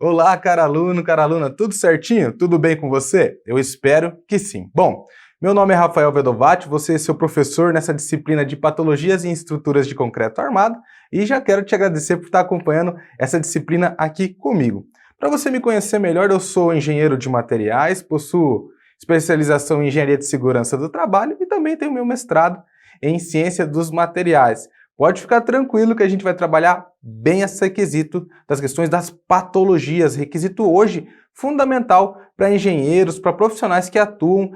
Olá, cara aluno, cara aluna, tudo certinho? Tudo bem com você? Eu espero que sim. Bom, meu nome é Rafael Vedovati, você é seu professor nessa disciplina de Patologias e Estruturas de Concreto Armado e já quero te agradecer por estar acompanhando essa disciplina aqui comigo. Para você me conhecer melhor, eu sou engenheiro de materiais, possuo especialização em engenharia de segurança do trabalho e também tenho meu mestrado em ciência dos materiais. Pode ficar tranquilo que a gente vai trabalhar bem esse quesito das questões das patologias, requisito hoje fundamental para engenheiros, para profissionais que atuam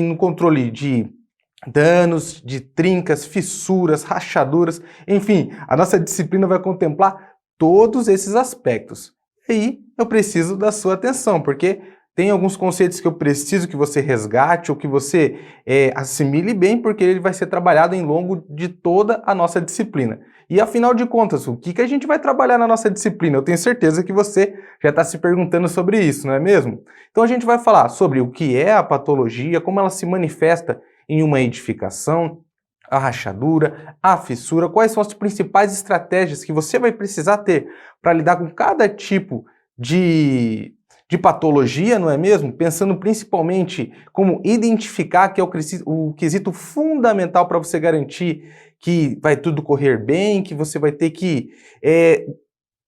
no controle de danos, de trincas, fissuras, rachaduras, enfim, a nossa disciplina vai contemplar todos esses aspectos. E aí eu preciso da sua atenção, porque tem alguns conceitos que eu preciso que você resgate ou que você assimile bem, porque ele vai ser trabalhado em longo de toda a nossa disciplina. E afinal de contas, o que a gente vai trabalhar na nossa disciplina? Eu tenho certeza que você já está se perguntando sobre isso, não é mesmo? Então a gente vai falar sobre o que é a patologia, como ela se manifesta em uma edificação, a rachadura, a fissura, quais são as principais estratégias que você vai precisar ter para lidar com cada tipo de patologia, não é mesmo? Pensando principalmente como identificar, que é o quesito fundamental para você garantir que vai tudo correr bem, que você vai ter que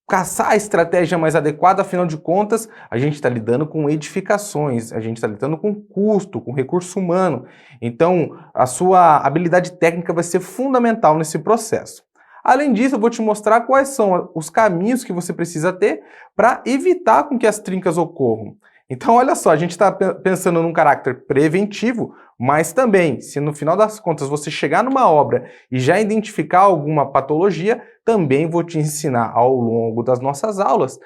caçar a estratégia mais adequada, afinal de contas, a gente está lidando com edificações, a gente está lidando com custo, com recurso humano. Então, a sua habilidade técnica vai ser fundamental nesse processo. Além disso, eu vou te mostrar quais são os caminhos que você precisa ter para evitar com que as trincas ocorram. Então, olha só, a gente está pensando num caráter preventivo, mas também, se no final das contas você chegar numa obra e já identificar alguma patologia, também vou te ensinar ao longo das nossas aulas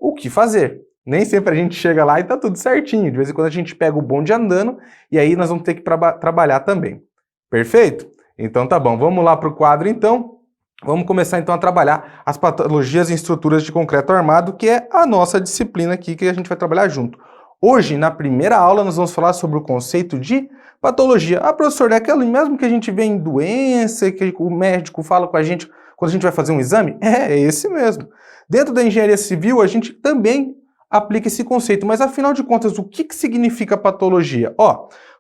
o que fazer. Nem sempre a gente chega lá e está tudo certinho. De vez em quando a gente pega o bonde andando e aí nós vamos ter que trabalhar também. Perfeito? Então tá bom, vamos lá para o quadro então. Vamos começar então a trabalhar as patologias em estruturas de concreto armado, que é a nossa disciplina aqui que a gente vai trabalhar junto. Hoje, na primeira aula, nós vamos falar sobre o conceito de patologia. Ah, professor, é aquele mesmo que a gente vê em doença, que o médico fala com a gente quando a gente vai fazer um exame? É esse mesmo. Dentro da engenharia civil, a gente também aplica esse conceito, mas afinal de contas, o que significa patologia?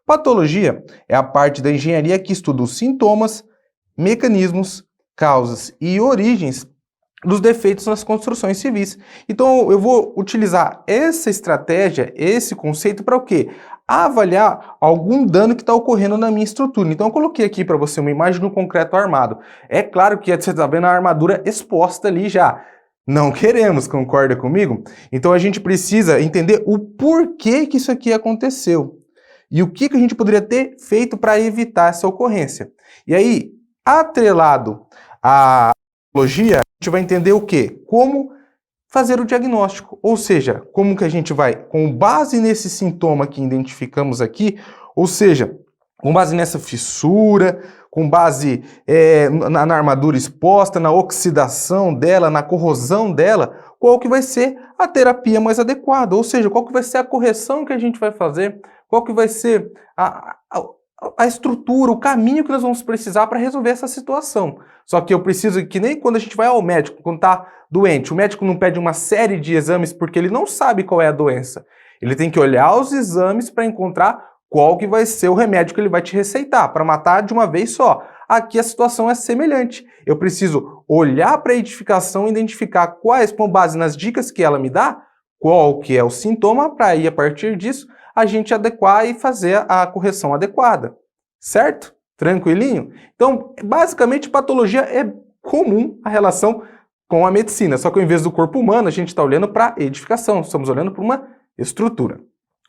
Patologia é a parte da engenharia que estuda os sintomas, mecanismos, causas e origens dos defeitos nas construções civis. Então eu vou utilizar essa estratégia, esse conceito para o quê? Avaliar algum dano que está ocorrendo na minha estrutura. Então eu coloquei aqui para você uma imagem do concreto armado. É claro que você está vendo a armadura exposta ali já. Não queremos, concorda comigo? Então a gente precisa entender o porquê que isso aqui aconteceu. E o que a gente poderia ter feito para evitar essa ocorrência. E aí, atrelado à patologia, a gente vai entender o quê? Como fazer o diagnóstico. Ou seja, como que a gente vai, com base nesse sintoma que identificamos aqui, ou seja, com base nessa fissura, com base na armadura exposta, na oxidação dela, na corrosão dela, qual que vai ser a terapia mais adequada? Ou seja, qual que vai ser a correção que a gente vai fazer? Qual que vai ser a estrutura, o caminho que nós vamos precisar para resolver essa situação? Só que eu preciso que nem quando a gente vai ao médico, quando está doente, o médico não pede uma série de exames porque ele não sabe qual é a doença. Ele tem que olhar os exames para encontrar qual que vai ser o remédio que ele vai te receitar, para matar de uma vez só. Aqui a situação é semelhante. Eu preciso olhar para a edificação e identificar quais, com base nas dicas que ela me dá, qual que é o sintoma, para aí, a partir disso, a gente adequar e fazer a correção adequada. Certo? Tranquilinho? Então, basicamente, patologia é comum a relação com a medicina, só que ao invés do corpo humano, a gente está olhando para a edificação, estamos olhando para uma estrutura.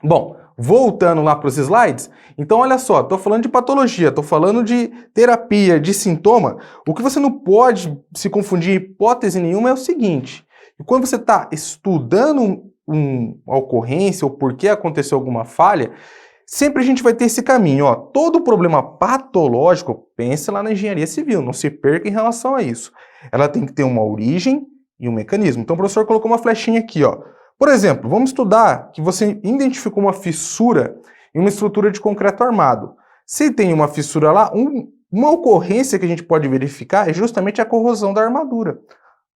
Bom, voltando lá para os slides, então olha só, estou falando de patologia, estou falando de terapia, de sintoma. O que você não pode se confundir hipótese nenhuma é o seguinte: quando você está estudando uma ocorrência ou por que aconteceu alguma falha, sempre a gente vai ter esse caminho. Todo problema patológico, pense lá na engenharia civil, não se perca em relação a isso. Ela tem que ter uma origem e um mecanismo. Então o professor colocou uma flechinha aqui, Por exemplo, vamos estudar que você identificou uma fissura em uma estrutura de concreto armado. Se tem uma fissura lá, uma ocorrência que a gente pode verificar é justamente a corrosão da armadura.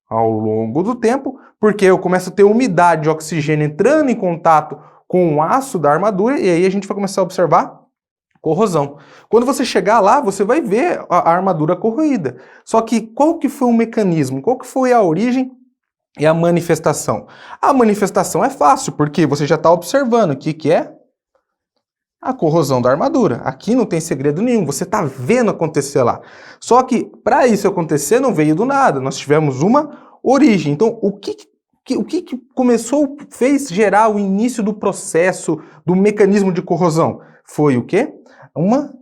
ao longo do tempo, porque eu começo a ter umidade de oxigênio entrando em contato com o aço da armadura, e aí a gente vai começar a observar corrosão. Quando você chegar lá, você vai ver a armadura corroída. Só que qual que foi o mecanismo? Qual que foi a origem e a manifestação? A manifestação é fácil, porque você já está observando o que é a corrosão da armadura. Aqui não tem segredo nenhum, você está vendo acontecer lá. Só que para isso acontecer não veio do nada, nós tivemos uma origem. Então o que começou, fez gerar o início do processo, do mecanismo de corrosão? Foi o quê? Uma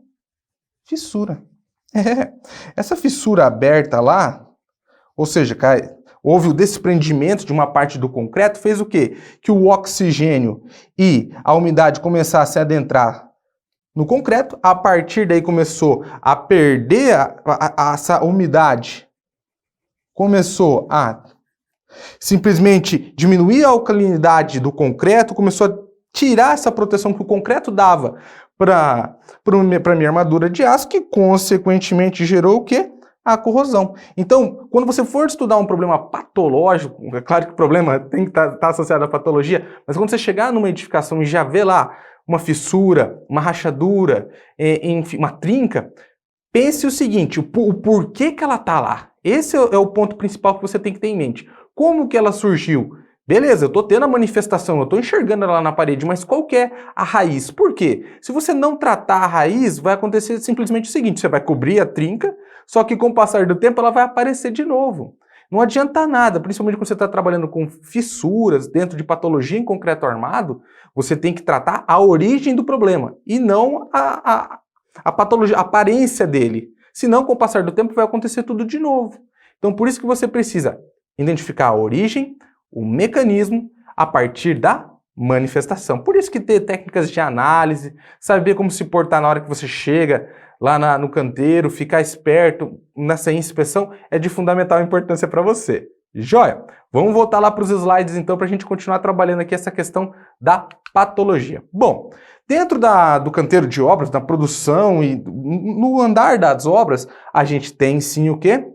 fissura. Essa fissura aberta lá, ou seja, houve o desprendimento de uma parte do concreto, fez o quê? Que o oxigênio e a umidade começassem a se adentrar no concreto, a partir daí começou a perder essa umidade, começou a simplesmente diminuir a alcalinidade do concreto, começou a tirar essa proteção que o concreto dava para a minha armadura de aço, que consequentemente gerou o quê? A corrosão. Então, quando você for estudar um problema patológico, é claro que o problema tem que estar associado à patologia, mas quando você chegar numa edificação e já vê lá uma fissura, uma rachadura, enfim, uma trinca, pense o seguinte, o porquê que ela está lá. Esse é o ponto principal que você tem que ter em mente. Como que ela surgiu? Beleza, eu estou tendo a manifestação, eu estou enxergando ela na parede, mas qual que é a raiz? Por quê? Se você não tratar a raiz, vai acontecer simplesmente o seguinte, você vai cobrir a trinca, só que com o passar do tempo ela vai aparecer de novo. Não adianta nada, principalmente quando você está trabalhando com fissuras dentro de patologia em concreto armado, você tem que tratar a origem do problema e não a patologia, a aparência dele. Senão, com o passar do tempo, vai acontecer tudo de novo. Então, por isso que você precisa identificar a origem, o mecanismo, a partir da manifestação. Por isso que ter técnicas de análise, saber como se portar na hora que você chega lá no canteiro, ficar esperto nessa inspeção, é de fundamental importância para você. Joia? Vamos voltar lá para os slides então para a gente continuar trabalhando aqui essa questão da patologia. Bom, dentro do canteiro de obras, na produção e no andar das obras, a gente tem sim o quê?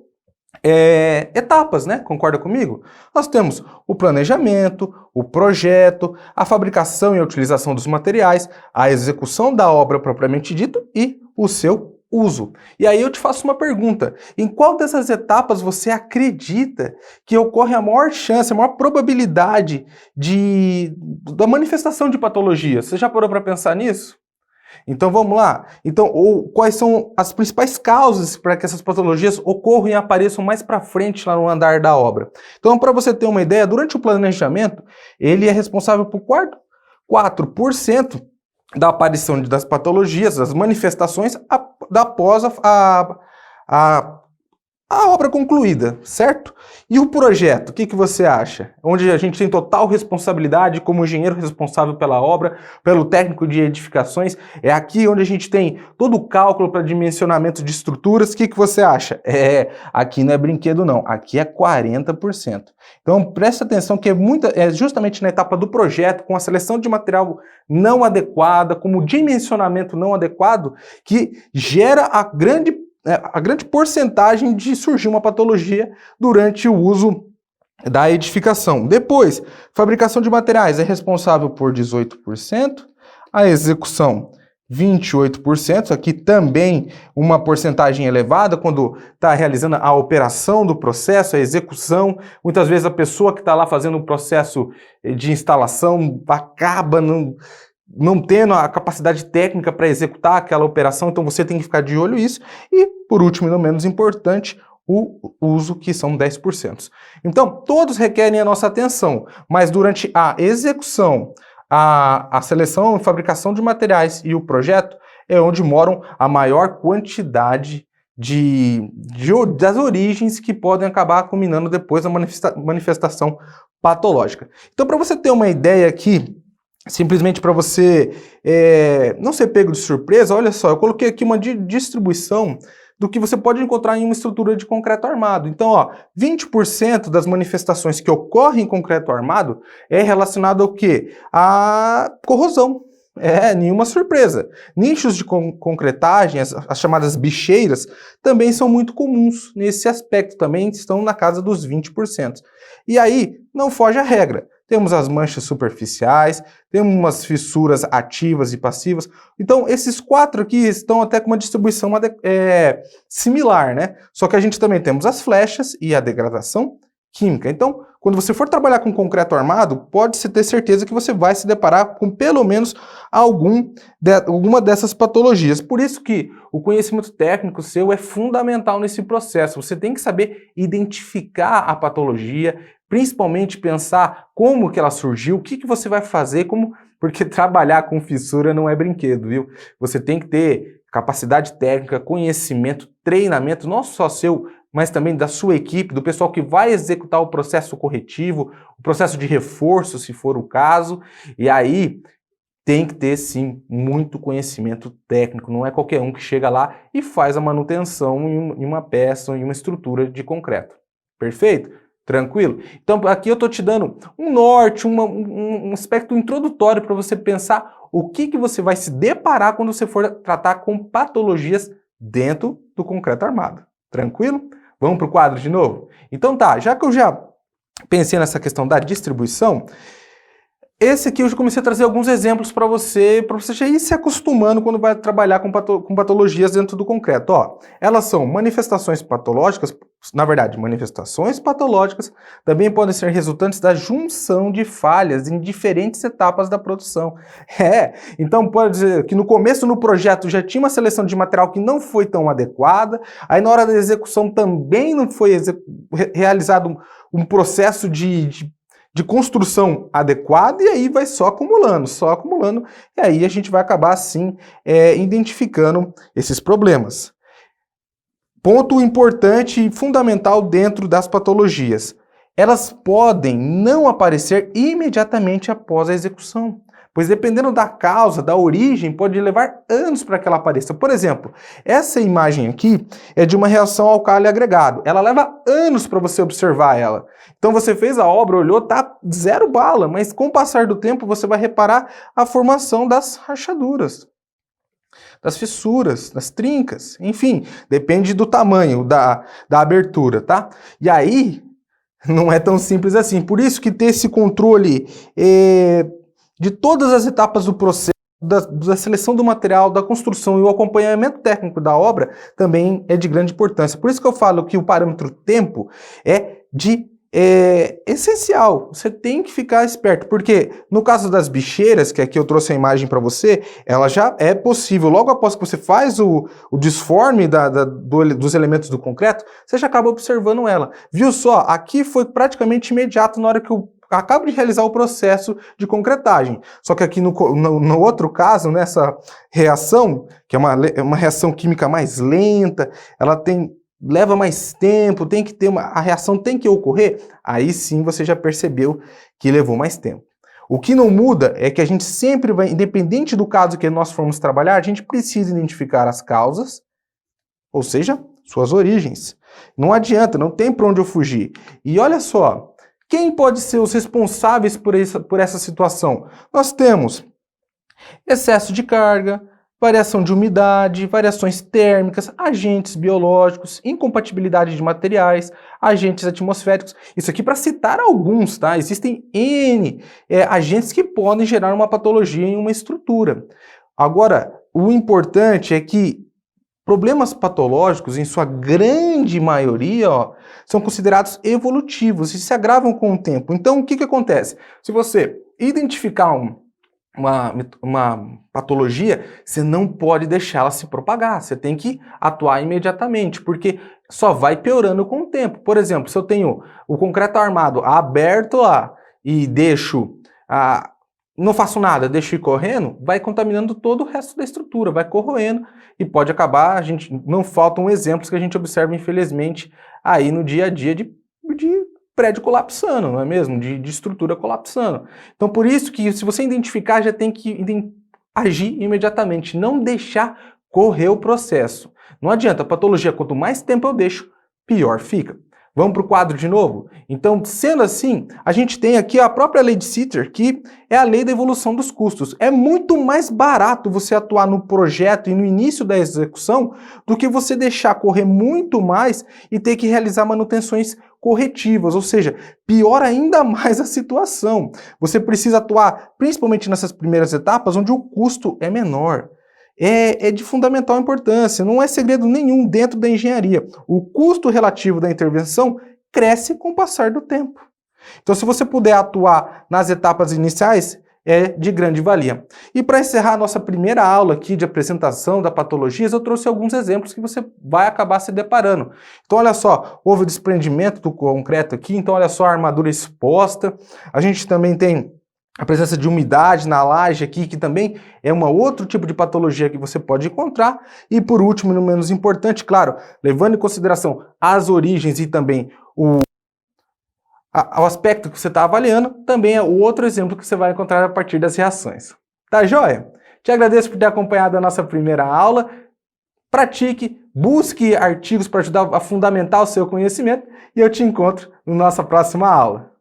Etapas, né? Concorda comigo? Nós temos o planejamento, o projeto, a fabricação e a utilização dos materiais, a execução da obra propriamente dita e o seu uso. E aí eu te faço uma pergunta, em qual dessas etapas você acredita que ocorre a maior chance, a maior probabilidade da manifestação de patologia? Você já parou para pensar nisso? Então vamos lá. Então, quais são as principais causas para que essas patologias ocorram e apareçam mais para frente lá no andar da obra? Então, para você ter uma ideia, durante o planejamento, ele é responsável por 4% da aparição das patologias, das manifestações após a obra concluída, certo? E o projeto, o que você acha? Onde a gente tem total responsabilidade como engenheiro responsável pela obra, pelo técnico de edificações, é aqui onde a gente tem todo o cálculo para dimensionamento de estruturas, o que você acha? Aqui não é brinquedo não, aqui é 40%. Então preste atenção que é justamente na etapa do projeto, com a seleção de material não adequada, como o dimensionamento não adequado, que gera a grande porcentagem de surgir uma patologia durante o uso da edificação. Depois, fabricação de materiais é responsável por 18%, a execução 28%, aqui também uma porcentagem elevada quando está realizando a operação do processo, a execução. Muitas vezes a pessoa que está lá fazendo o processo de instalação acaba não tendo a capacidade técnica para executar aquela operação, então você tem que ficar de olho nisso. E, por último e não menos importante, o uso, que são 10%. Então, todos requerem a nossa atenção, mas durante a execução, a seleção e fabricação de materiais e o projeto é onde moram a maior quantidade das origens que podem acabar culminando depois da manifestação patológica. Então, para você ter uma ideia aqui, simplesmente para você não ser pego de surpresa, olha só, eu coloquei aqui uma distribuição do que você pode encontrar em uma estrutura de concreto armado. Então, 20% das manifestações que ocorrem em concreto armado é relacionado ao quê? À corrosão. Nenhuma surpresa. Nichos de concretagem, as chamadas bicheiras, também são muito comuns nesse aspecto, também estão na casa dos 20%. E aí, não foge a regra. Temos as manchas superficiais, temos umas fissuras ativas e passivas. Então, esses 4 aqui estão até com uma distribuição similar, né? Só que a gente também temos as flechas e a degradação química. Então, quando você for trabalhar com concreto armado, pode-se ter certeza que você vai se deparar com pelo menos alguma dessas patologias. Por isso que o conhecimento técnico seu é fundamental nesse processo. Você tem que saber identificar a patologia, principalmente pensar como que ela surgiu, o que você vai fazer, porque trabalhar com fissura não é brinquedo, viu? Você tem que ter capacidade técnica, conhecimento, treinamento, não só seu, mas também da sua equipe, do pessoal que vai executar o processo corretivo, o processo de reforço, se for o caso, e aí tem que ter, sim, muito conhecimento técnico, não é qualquer um que chega lá e faz a manutenção em uma peça, em uma estrutura de concreto. Perfeito? Tranquilo? Então aqui eu estou te dando um norte, um aspecto introdutório para você pensar o que você vai se deparar quando você for tratar com patologias dentro do concreto armado. Tranquilo? Vamos para o quadro de novo? Então tá, já que eu já pensei nessa questão da distribuição, esse aqui eu já comecei a trazer alguns exemplos para você já ir se acostumando quando vai trabalhar com patologias dentro do concreto. Ó, elas são manifestações patológicas, na verdade, manifestações patológicas também podem ser resultantes da junção de falhas em diferentes etapas da produção. Então pode dizer que no começo no projeto já tinha uma seleção de material que não foi tão adequada, aí na hora da execução também não foi realizado um processo de construção adequada, e aí vai só acumulando, e aí a gente vai acabar, assim, identificando esses problemas. Ponto importante e fundamental dentro das patologias. Elas podem não aparecer imediatamente após a execução, pois dependendo da causa, da origem, pode levar anos para que ela apareça. Por exemplo, essa imagem aqui é de uma reação álcali agregado. Ela leva anos para você observar ela. Então você fez a obra, olhou, tá 0 bala, mas com o passar do tempo você vai reparar a formação das rachaduras, das fissuras, das trincas, enfim, depende do tamanho da abertura, tá? E aí, não é tão simples assim. Por isso que ter esse controle de todas as etapas do processo, da seleção do material, da construção e o acompanhamento técnico da obra também é de grande importância. Por isso que eu falo que o parâmetro tempo é essencial. Você tem que ficar esperto, porque no caso das bicheiras, que aqui eu trouxe a imagem para você, ela já é possível. Logo após que você faz o desforme dos elementos do concreto, você já acaba observando ela. Viu só? Aqui foi praticamente imediato na hora que eu acabo de realizar o processo de concretagem. Só que aqui no outro caso, nessa reação, que é uma reação química mais lenta, ela leva mais tempo, a reação tem que ocorrer, aí sim você já percebeu que levou mais tempo. O que não muda é que a gente sempre vai, independente do caso que nós formos trabalhar, a gente precisa identificar as causas, ou seja, suas origens. Não adianta, não tem para onde eu fugir. E olha só, quem pode ser os responsáveis por essa situação? Nós temos excesso de carga, variação de umidade, variações térmicas, agentes biológicos, incompatibilidade de materiais, agentes atmosféricos. Isso aqui para citar alguns, tá? Existem N agentes que podem gerar uma patologia em uma estrutura. Agora, o importante é que problemas patológicos, em sua grande maioria, são considerados evolutivos e se agravam com o tempo. Então, o que acontece? Se você identificar uma patologia, você não pode deixá-la se propagar, você tem que atuar imediatamente, porque só vai piorando com o tempo. Por exemplo, se eu tenho o concreto armado aberto lá e não faço nada, deixo ir correndo, vai contaminando todo o resto da estrutura, vai corroendo e pode acabar, não faltam exemplos que a gente observa, infelizmente, aí no dia a dia de prédio colapsando, não é mesmo? De estrutura colapsando. Então, por isso que se você identificar, já tem que agir imediatamente, não deixar correr o processo. Não adianta, a patologia, quanto mais tempo eu deixo, pior fica. Vamos para o quadro de novo? Então, sendo assim, a gente tem aqui a própria lei de Sitter, que é a lei da evolução dos custos. É muito mais barato você atuar no projeto e no início da execução do que você deixar correr muito mais e ter que realizar manutenções corretivas, ou seja, piora ainda mais a situação. Você precisa atuar principalmente nessas primeiras etapas onde o custo é menor. É de fundamental importância, não é segredo nenhum dentro da engenharia. O custo relativo da intervenção cresce com o passar do tempo. Então, se você puder atuar nas etapas iniciais, é de grande valia. E para encerrar a nossa primeira aula aqui de apresentação da patologias, eu trouxe alguns exemplos que você vai acabar se deparando. Então, olha só, houve o desprendimento do concreto aqui, então olha só a armadura exposta. A gente também tem a presença de umidade na laje aqui, que também é um outro tipo de patologia que você pode encontrar. E por último, e não menos importante, claro, levando em consideração as origens e também o aspecto que você está avaliando, também é o outro exemplo que você vai encontrar a partir das reações. Tá joia? Te agradeço por ter acompanhado a nossa primeira aula. Pratique, busque artigos para ajudar a fundamentar o seu conhecimento e eu te encontro na nossa próxima aula.